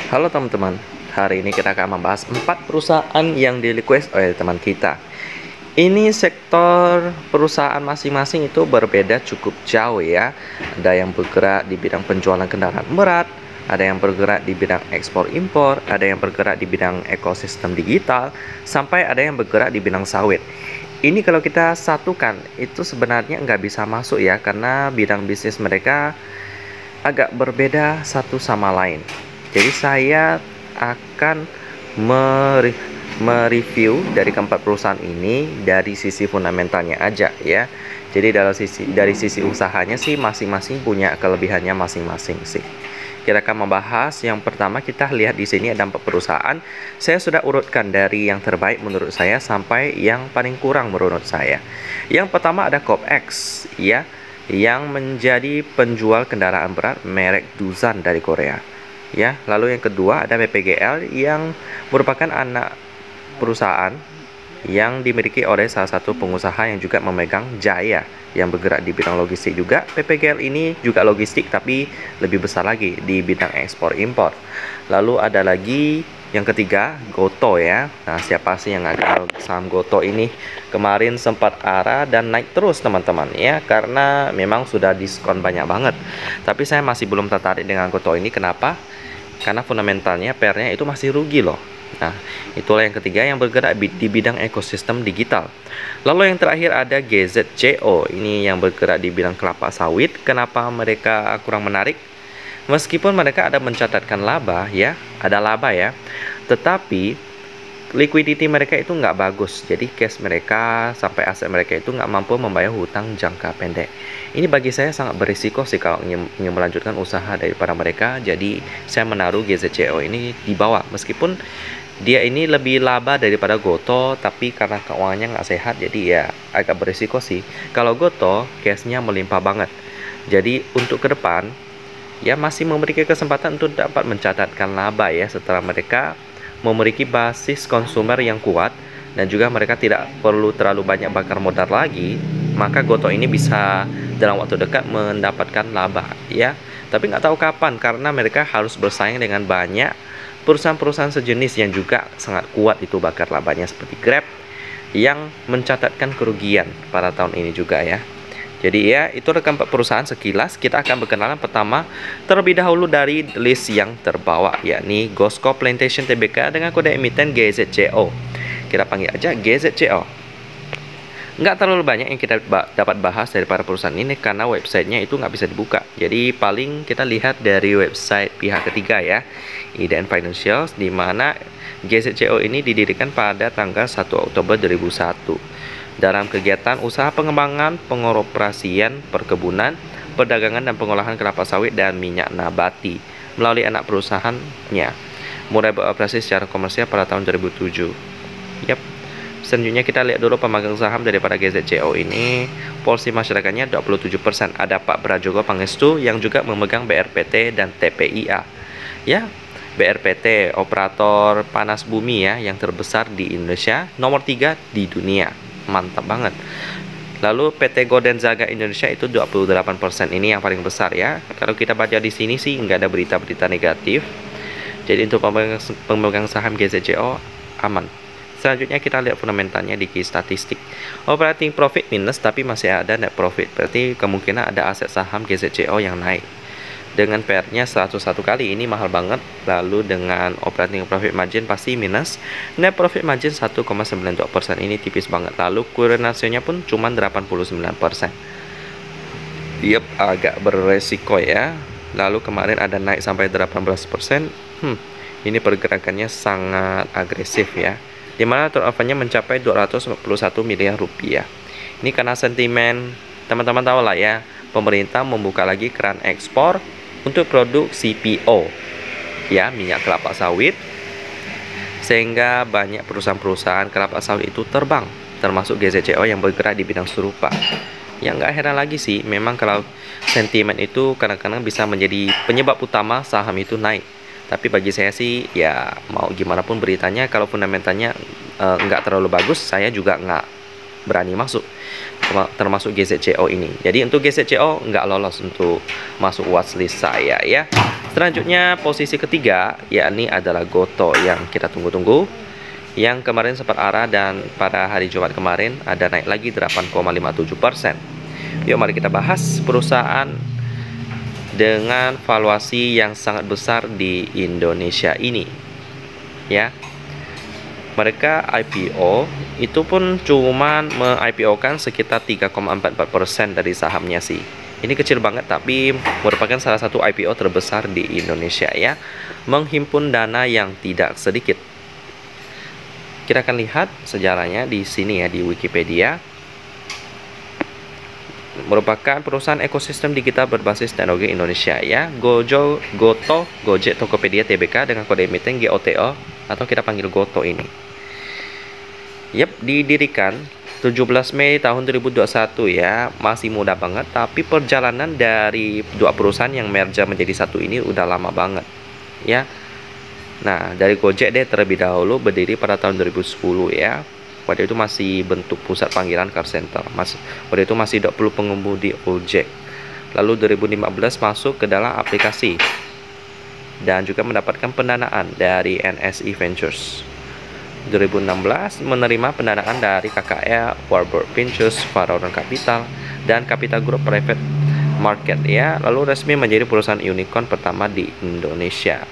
Halo teman-teman, hari ini kita akan membahas 4 perusahaan yang di request oleh teman kita. Ini sektor perusahaan masing-masing itu berbeda cukup jauh ya. Ada yang bergerak di bidang penjualan kendaraan berat, ada yang bergerak di bidang ekspor impor, ada yang bergerak di bidang ekosistem digital, sampai ada yang bergerak di bidang sawit. Ini kalau kita satukan, itu sebenarnya nggak bisa masuk ya, karena bidang bisnis mereka agak berbeda satu sama lain. Jadi saya akan mereview dari keempat perusahaan ini dari sisi fundamentalnya aja ya. Jadi dari sisi usahanya sih masing-masing punya kelebihannya masing-masing sih. Kita akan membahas yang pertama, kita lihat di sini ada 4 perusahaan. Saya sudah urutkan dari yang terbaik menurut saya sampai yang paling kurang menurut saya. Yang pertama ada COPX ya, yang menjadi penjual kendaraan berat merek Doosan dari Korea. Ya, lalu yang kedua ada PPGL yang merupakan anak perusahaan yang dimiliki oleh salah satu pengusaha yang juga memegang Jaya yang bergerak di bidang logistik juga. PPGL ini juga logistik tapi lebih besar lagi di bidang ekspor impor. Lalu ada lagi yang ketiga, Goto ya. Nah, siapa sih yang nggak kenal saham Goto ini? Kemarin sempat arah dan naik terus teman-teman ya, karena memang sudah diskon banyak banget. Tapi saya masih belum tertarik dengan Goto ini. Kenapa? Karena fundamentalnya PR-nya itu masih rugi loh. Nah, itulah yang ketiga yang bergerak di bidang ekosistem digital. Lalu yang terakhir ada GZCO, ini yang bergerak di bidang kelapa sawit. Kenapa mereka kurang menarik? Meskipun mereka ada mencatatkan laba ya, ada laba ya, tetapi liquidity mereka itu nggak bagus. Jadi cash mereka sampai aset mereka itu nggak mampu membayar hutang jangka pendek. Ini bagi saya sangat berisiko sih kalau ingin melanjutkan usaha daripada mereka. Jadi saya menaruh GZCO ini di bawah. Meskipun dia ini lebih laba daripada Goto, tapi karena keuangannya nggak sehat, jadi ya agak berisiko sih. Kalau Goto, cashnya melimpah banget. Jadi untuk ke depan, ya masih memiliki kesempatan untuk dapat mencatatkan laba ya, setelah mereka memiliki basis konsumer yang kuat dan juga mereka tidak perlu terlalu banyak bakar modal lagi, maka Goto ini bisa dalam waktu dekat mendapatkan laba ya. Tapi nggak tahu kapan, karena mereka harus bersaing dengan banyak perusahaan-perusahaan sejenis yang juga sangat kuat itu bakar labanya, seperti Grab yang mencatatkan kerugian pada tahun ini juga ya. Jadi ya, itu rekan perusahaan sekilas. Kita akan berkenalan pertama terlebih dahulu dari list yang terbawa, yakni Gosco Plantation Tbk dengan kode emiten GZCO. Kita panggil aja GZCO. Nggak terlalu banyak yang kita dapat bahas dari para perusahaan ini karena websitenya itu nggak bisa dibuka. Jadi paling kita lihat dari website pihak ketiga ya, IDN Financials, di mana GZCO ini didirikan pada tanggal 1 Oktober 2001 dalam kegiatan usaha pengembangan, pengoperasian, perkebunan, perdagangan dan pengolahan kelapa sawit dan minyak nabati melalui anak perusahaannya. Mulai beroperasi secara komersial pada tahun 2007. Yap. Selanjutnya kita lihat dulu pemegang saham daripada GZCO ini. Porsi masyarakatnya 27%. Ada Pak Prajogo Pangestu yang juga memegang BRPT dan TPIA. Ya, BRPT operator panas bumi ya yang terbesar di Indonesia, nomor 3 di dunia. Mantap banget. Lalu PT Golden Zaga Indonesia itu 28%. Ini yang paling besar ya. Kalau kita baca di sini sih nggak ada berita-berita negatif. Jadi untuk pemegang saham GZCO aman. Selanjutnya kita lihat fundamentalnya di statistik. Operating profit minus tapi masih ada net profit. Berarti kemungkinan ada aset saham GZCO yang naik. Dengan PR-nya 101 kali, ini mahal banget. Lalu dengan operating profit margin pasti minus. Net profit margin 1,92%, ini tipis banget. Lalu current ratio-nya pun cuma 89%. Yep, agak beresiko ya. Lalu kemarin ada naik sampai 18%. Ini pergerakannya sangat agresif ya, dimana turnover-nya mencapai 241 miliar rupiah. Ini karena sentimen, teman-teman tahu lah ya, pemerintah membuka lagi keran ekspor untuk produk CPO ya, minyak kelapa sawit, sehingga banyak perusahaan-perusahaan kelapa sawit itu terbang, termasuk GZCO yang bergerak di bidang serupa. Ya nggak heran lagi sih, memang kalau sentimen itu kadang-kadang bisa menjadi penyebab utama saham itu naik. Tapi bagi saya sih ya mau gimana pun beritanya, kalau fundamentalnya nggak terlalu bagus, saya juga nggak berani masuk. termasuk GZCO ini. Jadi untuk GZCO nggak lolos untuk masuk watchlist saya ya. Selanjutnya posisi ketiga yakni adalah Gotoh yang kita tunggu-tunggu, yang kemarin sempat arah dan pada hari Jumat kemarin ada naik lagi 8,57%. Yuk mari kita bahas perusahaan dengan valuasi yang sangat besar di Indonesia ini ya. Mereka IPO itu pun cuman me-IPO-kan sekitar 3,44% dari sahamnya sih. Ini kecil banget tapi merupakan salah satu IPO terbesar di Indonesia ya, menghimpun dana yang tidak sedikit. Kita akan lihat sejarahnya di sini ya, di Wikipedia. Merupakan perusahaan ekosistem digital berbasis teknologi Indonesia ya. Gotoh, Gojek, Tokopedia, Tbk dengan kode emiten GOTO atau kita panggil Gotoh ini. Didirikan 17 Mei tahun 2021 ya, masih muda banget, tapi perjalanan dari dua perusahaan yang merger menjadi satu ini udah lama banget ya. Nah, dari Gojek deh terlebih dahulu berdiri pada tahun 2010 ya. Waktu itu masih bentuk pusat panggilan car center. Waktu itu masih 20 pengemudi ojek. Lalu 2015 masuk ke dalam aplikasi dan juga mendapatkan pendanaan dari NSI Ventures. 2016 menerima pendanaan dari KKR, Warburg Pincus, Faraon Capital, dan Capital Group Private Market ya. Lalu resmi menjadi perusahaan unicorn pertama di Indonesia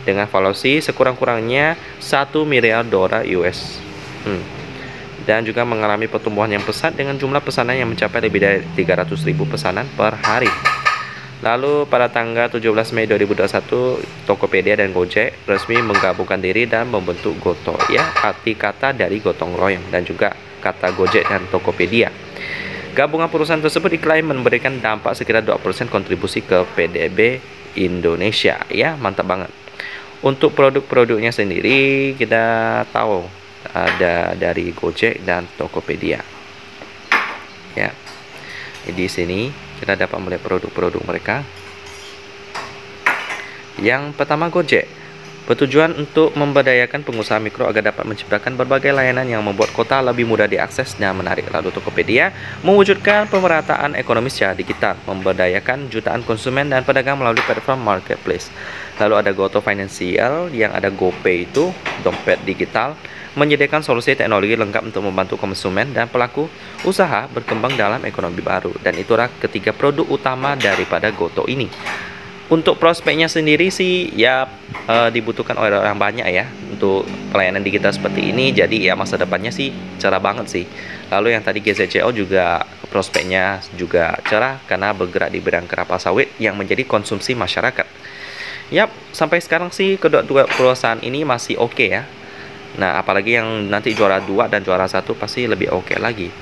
dengan valuasi sekurang-kurangnya 1 miliar dolar US. Dan juga mengalami pertumbuhan yang pesat dengan jumlah pesanan yang mencapai lebih dari 300.000 pesanan per hari. Lalu pada tanggal 17 Mei 2021 Tokopedia dan Gojek resmi menggabungkan diri dan membentuk Gotoh ya, arti kata dari gotong royong dan juga kata Gojek dan Tokopedia. Gabungan perusahaan tersebut diklaim memberikan dampak sekitar 2% kontribusi ke PDB Indonesia ya, mantap banget. Untuk produk-produknya sendiri kita tahu ada dari Gojek dan Tokopedia ya. Di sini kita dapat melihat produk-produk mereka. Yang pertama Gojek bertujuan untuk memberdayakan pengusaha mikro agar dapat menciptakan berbagai layanan yang membuat kota lebih mudah diakses dan menarik. Lalu Tokopedia mewujudkan pemerataan ekonomi secara digital, memberdayakan jutaan konsumen dan pedagang melalui platform marketplace. Lalu ada Gotoh Financial yang ada GoPay, itu dompet digital, menyediakan solusi teknologi lengkap untuk membantu konsumen dan pelaku usaha berkembang dalam ekonomi baru. Dan itulah ketiga produk utama daripada Gotoh ini. Untuk prospeknya sendiri sih ya dibutuhkan oleh orang banyak ya untuk pelayanan digital seperti ini. Jadi ya masa depannya sih cerah banget sih. Lalu yang tadi GZCO juga prospeknya juga cerah karena bergerak di bidang kelapa sawit yang menjadi konsumsi masyarakat. Sampai sekarang sih kedua perusahaan ini masih oke ya. Nah, apalagi yang nanti juara 2 dan juara 1 pasti lebih oke lagi.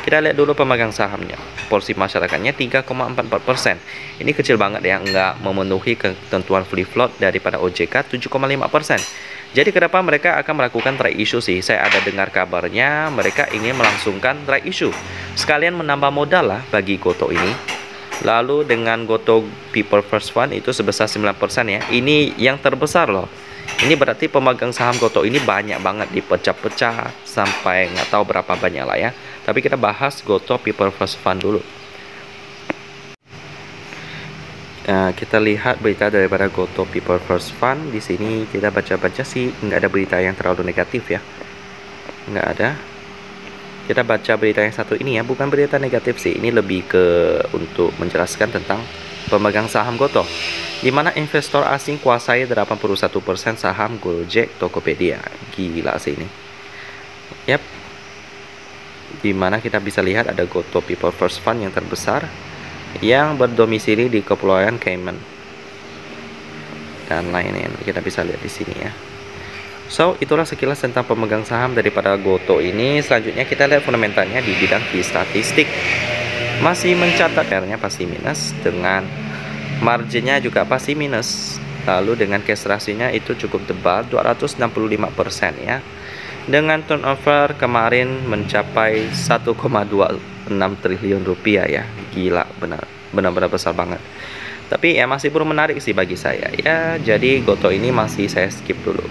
Kita lihat dulu pemegang sahamnya. Porsi masyarakatnya 3,44%. Ini kecil banget ya, nggak memenuhi ketentuan free float daripada OJK 7,5%. Jadi ke depan mereka akan melakukan trade issue sih. Saya ada dengar kabarnya mereka ingin melangsungkan trade issue. Sekalian menambah modal lah bagi Gotoh ini. Lalu dengan Gotoh People First Fund itu sebesar 9% ya. Ini yang terbesar loh. Ini berarti pemegang saham Gotoh ini banyak banget, dipecah-pecah sampai nggak tahu berapa banyak lah ya. Tapi kita bahas Gotoh People First Fund dulu. Kita lihat berita daripada Gotoh People First Fund. Di sini kita baca-baca sih nggak ada berita yang terlalu negatif ya. Nggak ada. Kita baca berita yang satu ini ya, bukan berita negatif sih. Ini lebih ke untuk menjelaskan tentang pemegang saham Gotoh, di mana investor asing kuasai 81% saham Gojek Tokopedia. Gila sih ini. Di mana kita bisa lihat ada Gotoh People First Fund yang terbesar yang berdomisili di Kepulauan Cayman dan lainnya. Kita bisa lihat di sini ya. So, itulah sekilas tentang pemegang saham daripada Gotoh ini. Selanjutnya kita lihat fundamentalnya di bidang key statistik. Masih mencatat R-nya pasti minus, dengan marginnya juga pasti minus. Lalu dengan cash ratio-nya itu cukup tebal, 265% ya. Dengan turnover kemarin mencapai 1,26 triliun rupiah ya. Gila, benar-benar besar banget. Tapi ya masih belum menarik sih bagi saya ya. Jadi Gotoh ini masih saya skip dulu.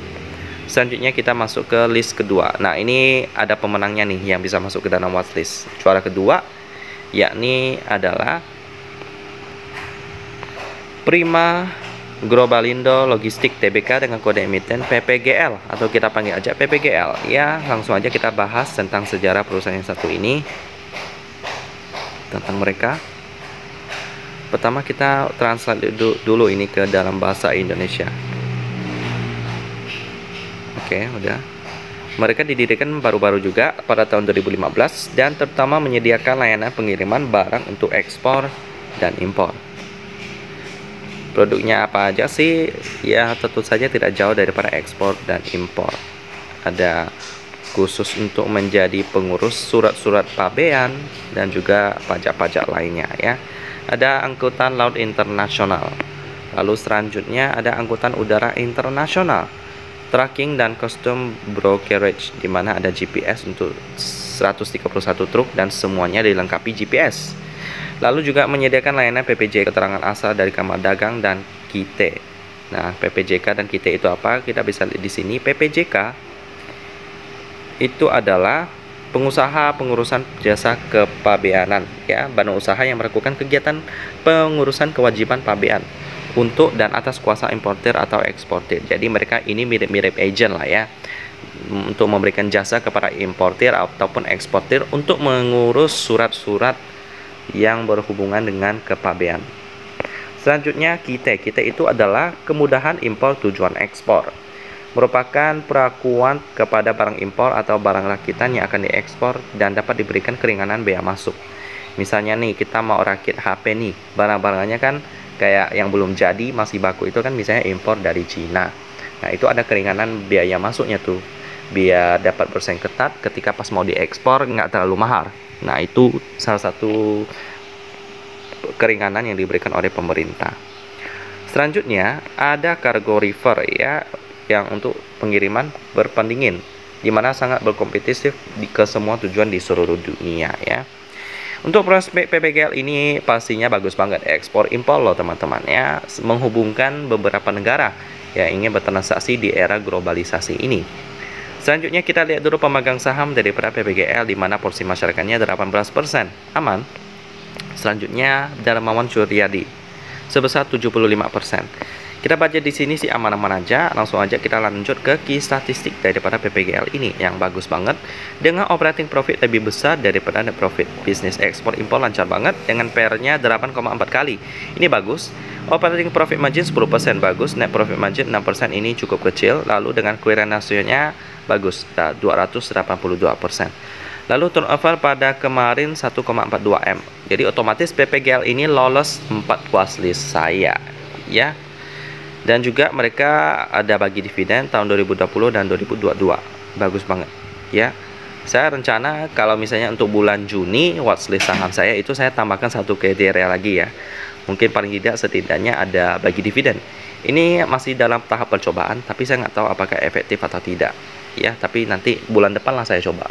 Selanjutnya kita masuk ke list kedua. Nah, ini ada pemenangnya nih yang bisa masuk ke dalam watchlist. Juara kedua yakni adalah Prima Globalindo Logistik Tbk dengan kode emiten PPGL atau kita panggil aja PPGL. Ya, langsung aja kita bahas tentang sejarah perusahaan yang satu ini, tentang mereka. Pertama kita translate dulu ini ke dalam bahasa Indonesia. Oke, udah. Mereka didirikan baru-baru juga pada tahun 2015 dan terutama menyediakan layanan pengiriman barang untuk ekspor dan impor. Produknya apa aja sih? Ya, tentu saja tidak jauh daripada ekspor dan impor. Ada khusus untuk menjadi pengurus surat-surat pabean dan juga pajak-pajak lainnya ya. Ada angkutan laut internasional. Lalu selanjutnya ada angkutan udara internasional, tracking dan custom brokerage, di mana ada GPS untuk 131 truk dan semuanya dilengkapi GPS. Lalu juga menyediakan layanan PPJ, keterangan asal dari Kamar Dagang dan KITE. Nah, PPJK dan KITE itu apa? Kita bisa lihat di sini. PPJK itu adalah pengusaha pengurusan jasa kepabeanan ya, badan usaha yang melakukan kegiatan pengurusan kewajiban pabean untuk dan atas kuasa importer atau eksportir. Jadi mereka ini mirip-mirip agent lah ya, untuk memberikan jasa kepada importer ataupun eksportir untuk mengurus surat-surat yang berhubungan dengan kepabean. Selanjutnya KITE. KITE itu adalah kemudahan impor tujuan ekspor. Merupakan perakuan kepada barang impor atau barang rakitan yang akan diekspor dan dapat diberikan keringanan bea masuk. Misalnya nih, kita mau rakit HP nih, barang-barangnya kan kayak yang belum jadi, masih baku, itu kan misalnya impor dari Cina. Nah, itu ada keringanan biaya masuknya tuh, biar dapat bersaing ketat ketika pas mau diekspor nggak terlalu mahal. Nah, itu salah satu keringanan yang diberikan oleh pemerintah. Selanjutnya ada cargo river ya, yang untuk pengiriman berpendingin, di mana sangat berkompetitif ke semua tujuan di seluruh dunia ya. Untuk prospek PPGL ini pastinya bagus banget, ekspor impor loh teman-teman ya, menghubungkan beberapa negara yang ingin bertransaksi di era globalisasi ini. Selanjutnya kita lihat dulu pemegang saham daripada PPGL, di mana porsi masyarakatnya 18%, aman. Selanjutnya Darmawan Suryadi sebesar 75%. Kita baca di sini sih aman-aman aja. Langsung aja kita lanjut ke key statistik daripada PPGL ini yang bagus banget, dengan operating profit lebih besar daripada net profit. Bisnis ekspor impor lancar banget dengan PR-nya 8,4 kali. Ini bagus. Operating profit margin 10% bagus, net profit margin 6% ini cukup kecil. Lalu dengan clearance ratio-nya bagus, 282%. Lalu turnover pada kemarin 1,42 M. Jadi otomatis PPGL ini lolos 4 watchlist saya ya. Dan juga mereka ada bagi dividen tahun 2020 dan 2022. Bagus banget ya. Saya rencana kalau misalnya untuk bulan Juni watchlist saham saya itu saya tambahkan satu kriteria lagi ya. Mungkin paling tidak setidaknya ada bagi dividen. Ini masih dalam tahap percobaan, tapi saya nggak tahu apakah efektif atau tidak ya. Tapi nanti bulan depan lah saya coba.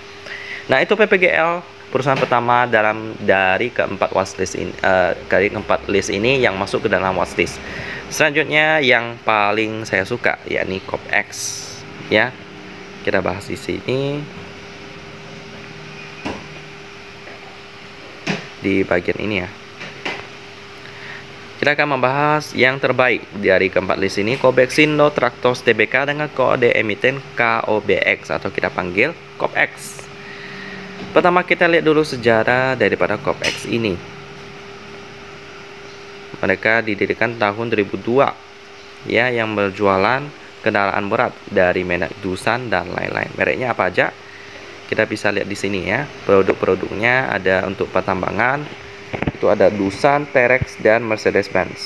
Nah, itu PPGL, perusahaan pertama dari keempat watchlist ini, keempat list ini yang masuk ke dalam watchlist. Selanjutnya yang paling saya suka yakni COPX ya. Kita bahas di sini di bagian ini ya. Kita akan membahas yang terbaik dari keempat list ini, Kobexindo Tractors Tbk dengan kode emiten KOBX atau kita panggil COPX. Pertama kita lihat dulu sejarah daripada COPX ini. Mereka didirikan tahun 2002 ya, yang berjualan kendaraan berat dari merek Doosan dan lain-lain. Mereknya apa aja? Kita bisa lihat di sini ya. Produk-produknya ada untuk pertambangan, itu ada Doosan, Terex dan Mercedes-Benz.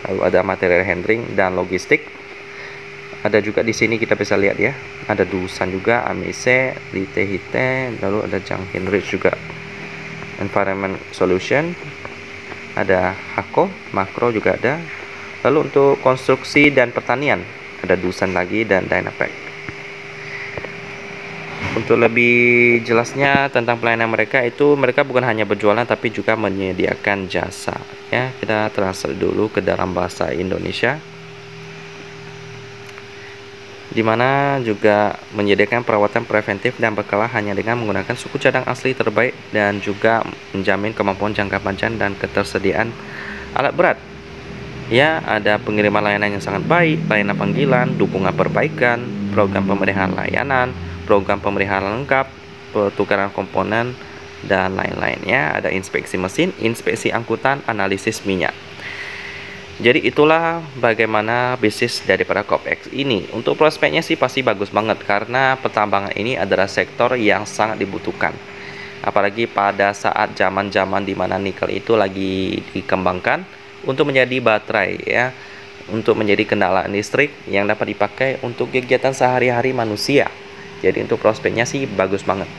Lalu ada material handling dan logistik. Ada juga di sini kita bisa lihat ya. Ada Doosan juga, Amise, Lite Hite, lalu ada Jang Heinrich juga. Environment Solution. Ada Hako, Makro juga ada. Lalu untuk konstruksi dan pertanian ada Doosan lagi dan Dynapack. Untuk lebih jelasnya tentang pelayanan mereka, itu mereka bukan hanya berjualan tapi juga menyediakan jasa ya. Kita translate dulu ke dalam bahasa Indonesia. di mana juga menyediakan perawatan preventif dan berkala hanya dengan menggunakan suku cadang asli terbaik dan juga menjamin kemampuan jangka panjang dan ketersediaan alat berat. Ya, ada pengiriman layanan yang sangat baik, layanan panggilan, dukungan perbaikan, program pemeliharaan layanan, program pemeliharaan lengkap, pertukaran komponen, dan lain-lainnya. Ada inspeksi mesin, inspeksi angkutan, analisis minyak. Jadi itulah bagaimana bisnis daripada COPEX ini. Untuk prospeknya sih pasti bagus banget karena pertambangan ini adalah sektor yang sangat dibutuhkan. Apalagi pada saat zaman-zaman di mana nikel itu lagi dikembangkan untuk menjadi baterai ya, untuk menjadi kendaraan listrik yang dapat dipakai untuk kegiatan sehari-hari manusia. Jadi untuk prospeknya sih bagus banget.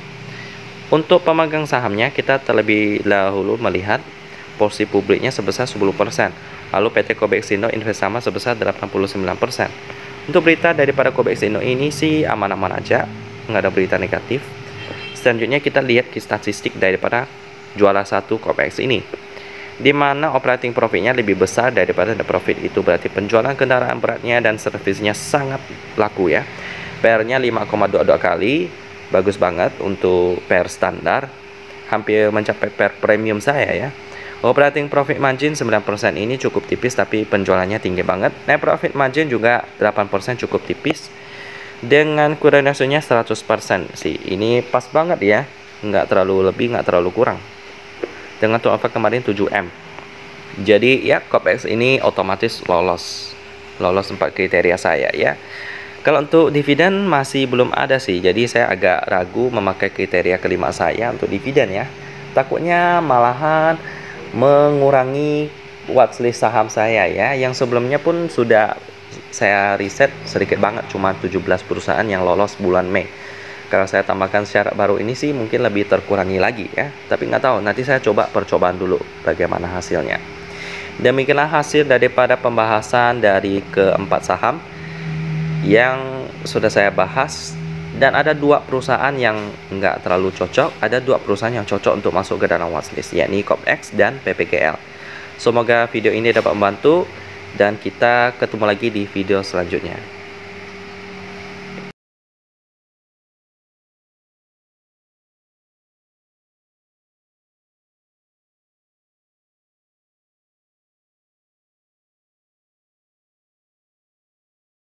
Untuk pemegang sahamnya kita terlebih dahulu melihat porsi publiknya sebesar 10%. Lalu PT COPEX Indo invest sama sebesar 89%. Untuk berita daripada COPEX Indo ini sih aman-aman aja, nggak ada berita negatif. Selanjutnya kita lihat statistik daripada jualan satu COPEX ini, di mana operating profitnya lebih besar daripada net profit. Itu berarti penjualan kendaraan beratnya dan servisnya sangat laku ya. PR-nya 5,22 kali, bagus banget untuk PR standar, hampir mencapai PR premium saya ya. Operating profit margin 9% ini cukup tipis tapi penjualannya tinggi banget. Net profit margin juga 8% cukup tipis. Dengan current ratio-nya 100% sih. Ini pas banget ya. Nggak terlalu lebih, nggak terlalu kurang. Dengan turnover kemarin 7M. Jadi ya COPEX ini otomatis lolos 4 kriteria saya ya. Kalau untuk dividen masih belum ada sih. Jadi saya agak ragu memakai kriteria kelima saya untuk dividen ya. Takutnya malahan mengurangi watchlist saham saya ya, yang sebelumnya pun sudah saya riset sedikit banget, cuma 17 perusahaan yang lolos bulan Mei. Kalau saya tambahkan syarat baru ini sih mungkin lebih terkurangi lagi ya, tapi nggak tahu, nanti saya coba percobaan dulu bagaimana hasilnya. Demikianlah hasil daripada pembahasan dari keempat saham yang sudah saya bahas. Dan ada 2 perusahaan yang nggak terlalu cocok, ada 2 perusahaan yang cocok untuk masuk ke dalam watchlist, yakni COPEX dan PPGL. Semoga video ini dapat membantu dan kita ketemu lagi di video selanjutnya.